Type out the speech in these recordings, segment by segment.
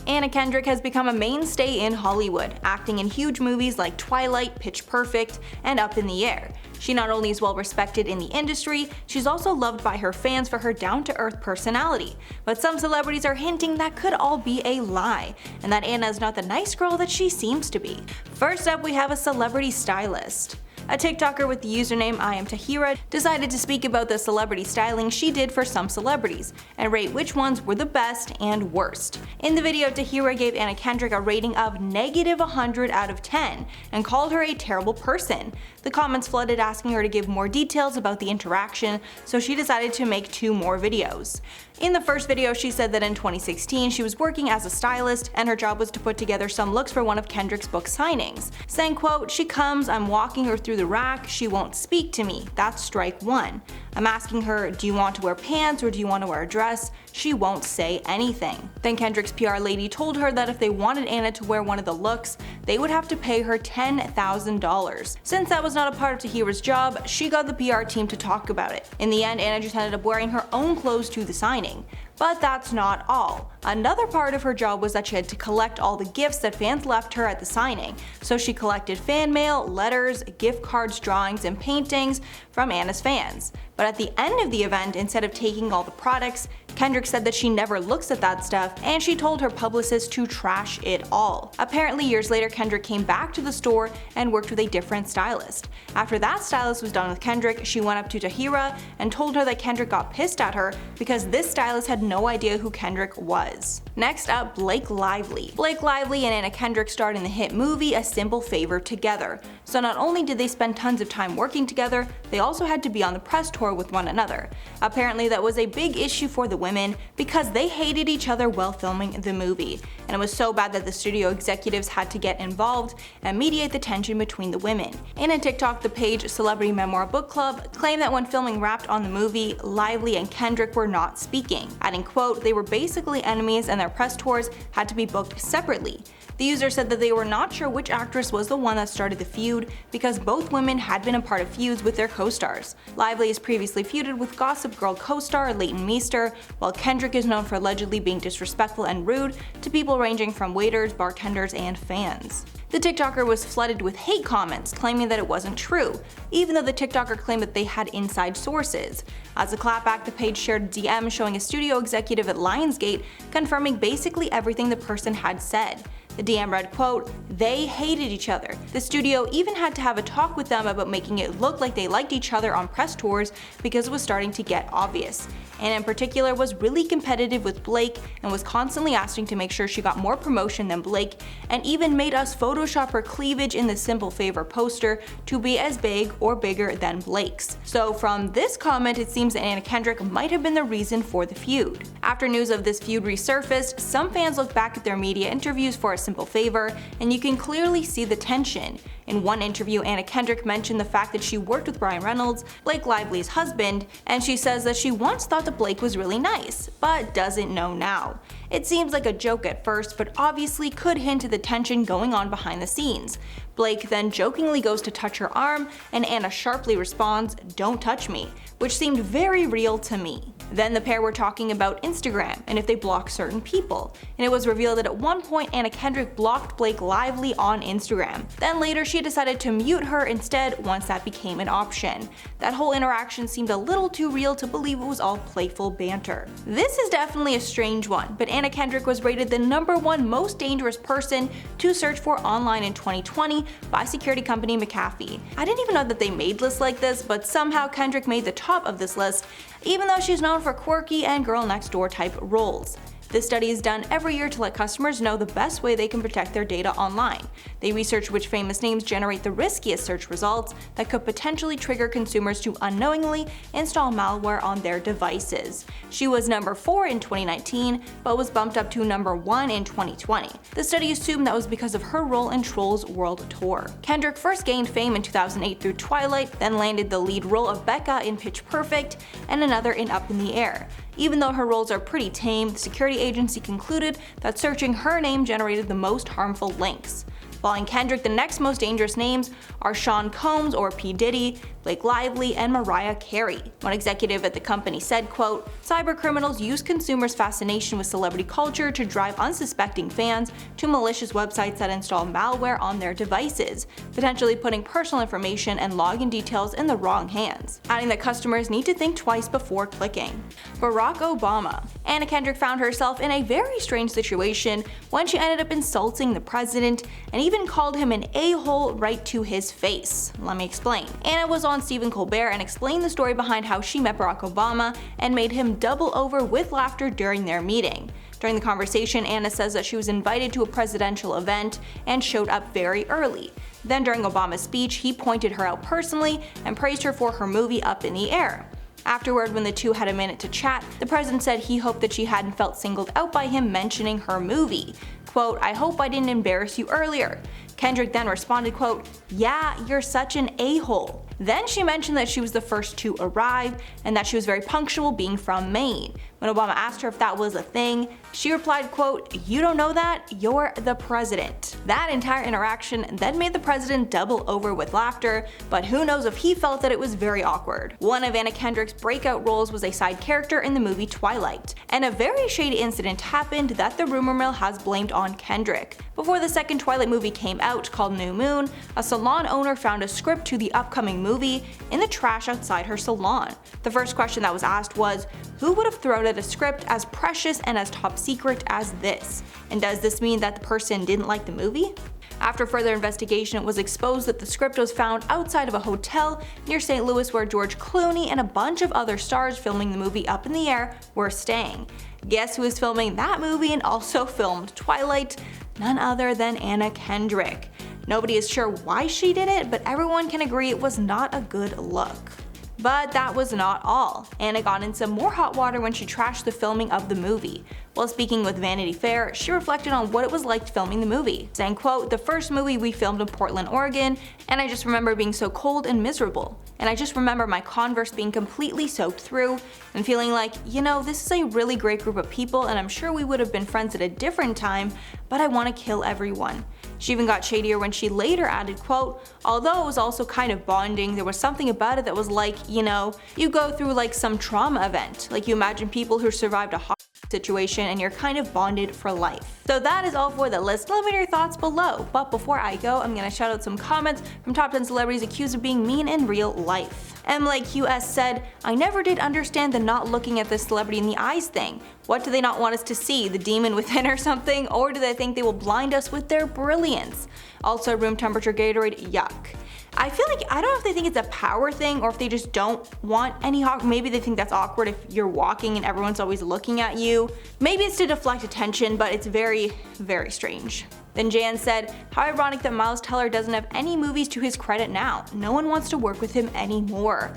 Anna Kendrick has become a mainstay in Hollywood, acting in huge movies like Twilight, Pitch Perfect, and Up in the Air. She not only is well respected in the industry, she's also loved by her fans for her down-to-earth personality. But some celebrities are hinting that could all be a lie, and that Anna is not the nice girl that she seems to be. First up, we have a celebrity stylist. A TikToker with the username IamTahira decided to speak about the celebrity styling she did for some celebrities, and rate which ones were the best and worst. In the video, Tahira gave Anna Kendrick a rating of -100 out of 10, and called her a terrible person. The comments flooded asking her to give more details about the interaction, so she decided to make 2 more videos. In the first video, she said that in 2016 she was working as a stylist, and her job was to put together some looks for one of Kendrick's book signings, saying, quote, "She comes, I'm walking her through the rack, she won't speak to me, that's strike 1. I'm asking her, do you want to wear pants or do you want to wear a dress? She won't say anything." Then Kendrick's PR lady told her that if they wanted Anna to wear one of the looks, they would have to pay her $10,000. Since that was not a part of Tahira's job, she got the PR team to talk about it. In the end, Anna just ended up wearing her own clothes to the signing. But that's not all. Another part of her job was that she had to collect all the gifts that fans left her at the signing. So she collected fan mail, letters, gift cards, drawings, and paintings from Anna's fans. But at the end of the event, instead of taking all the products, Kendrick said that she never looks at that stuff, and she told her publicist to trash it all. Apparently, years later, Kendrick came back to the store and worked with a different stylist. After that stylist was done with Kendrick, she went up to Tahira and told her that Kendrick got pissed at her because this stylist had no idea who Kendrick was. Next up, Blake Lively. Blake Lively and Anna Kendrick starred in the hit movie A Simple Favor together. So not only did they spend tons of time working together, they also had to be on the press tour with one another. Apparently that was a big issue for the women because they hated each other while filming the movie, and it was so bad that the studio executives had to get involved and mediate the tension between the women. In a TikTok, the page Celebrity Memoir Book Club claimed that when filming wrapped on the movie, Lively and Kendrick were not speaking, adding, quote, "They were basically enemies and their press tours had to be booked separately." The user said that they were not sure which actress was the one that started the feud because both women had been a part of feuds with their co-stars. Lively has previously feuded with Gossip Girl co-star Leighton Meester, while Kendrick is known for allegedly being disrespectful and rude to people ranging from waiters, bartenders, and fans. The TikToker was flooded with hate comments claiming that it wasn't true, even though the TikToker claimed that they had inside sources. As a clapback, the page shared a DM showing a studio executive at Lionsgate confirming basically everything the person had said. The DM read, quote, "They hated each other. The studio even had to have a talk with them about making it look like they liked each other on press tours because it was starting to get obvious. And in particular was really competitive with Blake and was constantly asking to make sure she got more promotion than Blake, and even made us Photoshop her cleavage in the Simple Favor poster to be as big or bigger than Blake's." So from this comment, it seems that Anna Kendrick might have been the reason for the feud. After news of this feud resurfaced, some fans looked back at their media interviews for A Simple Favor, and you can clearly see the tension. In one interview, Anna Kendrick mentioned the fact that she worked with Ryan Reynolds, Blake Lively's husband, and she says that she once thought that Blake was really nice, but doesn't know now. It seems like a joke at first, but obviously could hint at the tension going on behind the scenes. Blake then jokingly goes to touch her arm, and Anna sharply responds, "Don't touch me," which seemed very real to me. Then the pair were talking about Instagram and if they block certain people, and it was revealed that at one point Anna Kendrick blocked Blake Lively on Instagram. Then later she decided to mute her instead once that became an option. That whole interaction seemed a little too real to believe it was all playful banter. This is definitely a strange one, but Anna Kendrick was rated the #1 most dangerous person to search for online in 2020 by security company McAfee. I didn't even know that they made lists like this, but somehow Kendrick made the top of this list, even though she's known for quirky and girl next door type roles. This study is done every year to let customers know the best way they can protect their data online. They research which famous names generate the riskiest search results that could potentially trigger consumers to unknowingly install malware on their devices. She was #4 in 2019, but was bumped up to #1 in 2020. The study assumed that was because of her role in Trolls World Tour. Kendrick first gained fame in 2008 through Twilight, then landed the lead role of Becca in Pitch Perfect, and another in Up in the Air. Even though her roles are pretty tame, the security agency concluded that searching her name generated the most harmful links. Following Kendrick, the next most dangerous names are Sean Combs or P. Diddy, Blake Lively, and Mariah Carey. One executive at the company said, quote, "Cybercriminals use consumers' fascination with celebrity culture to drive unsuspecting fans to malicious websites that install malware on their devices, potentially putting personal information and login details in the wrong hands," adding that customers need to think twice before clicking. Barack Obama. Anna Kendrick found herself in a very strange situation when she ended up insulting the president and even called him an a-hole right to his face. Let me explain. Anna was on Stephen Colbert and explained the story behind how she met Barack Obama and made him double over with laughter during their meeting. During the conversation, Anna says that she was invited to a presidential event and showed up very early. Then during Obama's speech, he pointed her out personally and praised her for her movie Up in the Air. Afterward, when the two had a minute to chat, the president said he hoped that she hadn't felt singled out by him mentioning her movie. Quote, "I hope I didn't embarrass you earlier." Kendrick then responded, quote, "Yeah, you're such an a-hole." Then she mentioned that she was the first to arrive and that she was very punctual, being from Maine. When Obama asked her if that was a thing, she replied, quote, "You don't know that? You're the president." That entire interaction then made the president double over with laughter, but who knows if he felt that it was very awkward. One of Anna Kendrick's breakout roles was a side character in the movie Twilight, and a very shady incident happened that the rumor mill has blamed on Kendrick. Before the second Twilight movie came out, called New Moon, a salon owner found a script to the upcoming movie in the trash outside her salon. The first question that was asked was, who would have thrown out a script as precious and as top secret as this? And does this mean that the person didn't like the movie? After further investigation, it was exposed that the script was found outside of a hotel near St. Louis where George Clooney and a bunch of other stars filming the movie Up in the Air were staying. Guess who is filming that movie and also filmed Twilight? None other than Anna Kendrick. Nobody is sure why she did it, but everyone can agree it was not a good look. But that was not all. Anna got in some more hot water when she trashed the filming of the movie. While speaking with Vanity Fair, she reflected on what it was like filming the movie, saying, quote, "The first movie we filmed in Portland, Oregon, and I just remember being so cold and miserable. And I just remember my Converse being completely soaked through and feeling like, you know, this is a really great group of people and I'm sure we would have been friends at a different time, but I want to kill everyone." She even got shadier when she later added, quote, "Although it was also kind of bonding, there was something about it that was like, you know, you go through like some trauma event. Like you imagine people who survived a hot situation and you're kind of bonded for life." So that is all for the list. Let me know your thoughts below. But before I go, I'm gonna shout out some comments from top 10 celebrities accused of being mean in real life. MLakeQS said, "I never did understand the not looking at the celebrity in the eyes thing. What do they not want us to see? The demon within or something? Or do they think they will blind us with their brilliance? Also, room temperature Gatorade, yuck." I feel like, I don't know if they think it's a power thing or if they just don't want any maybe they think that's awkward if you're walking and everyone's always looking at you. Maybe it's to deflect attention, but it's very, very strange. Then Jan said, "How ironic that Miles Teller doesn't have any movies to his credit now. No one wants to work with him anymore."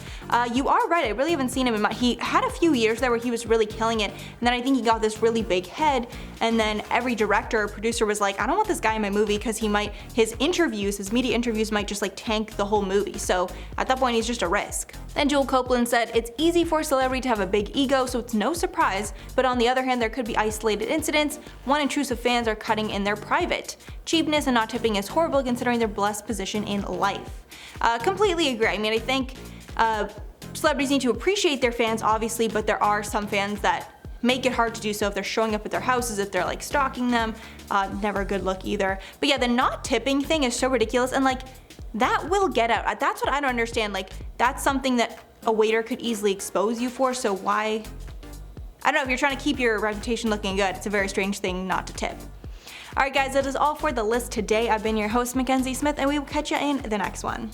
You are right, I really haven't seen him in he had a few years there where he was really killing it, and then I think he got this really big head, and then every director or producer was like, "I don't want this guy in my movie because his media interviews might just like tank the whole movie." So at that point he's just a risk. Then Joel Copeland said, "It's easy for a celebrity to have a big ego, so it's no surprise, but on the other hand there could be isolated incidents when intrusive fans are cutting in their private. Cheapness and not tipping is horrible considering their blessed position in life." Completely agree. I mean, I think celebrities need to appreciate their fans, obviously, but there are some fans that make it hard to do so if they're showing up at their houses, if they're like stalking them. Never a good look either. But yeah, the not tipping thing is so ridiculous, and like that will get out. That's what I don't understand. Like that's something that a waiter could easily expose you for, so why? I don't know, if you're trying to keep your reputation looking good, it's a very strange thing not to tip. Alright guys, that is all for the list today. I've been your host, Mackenzie Smith, and we will catch you in the next one.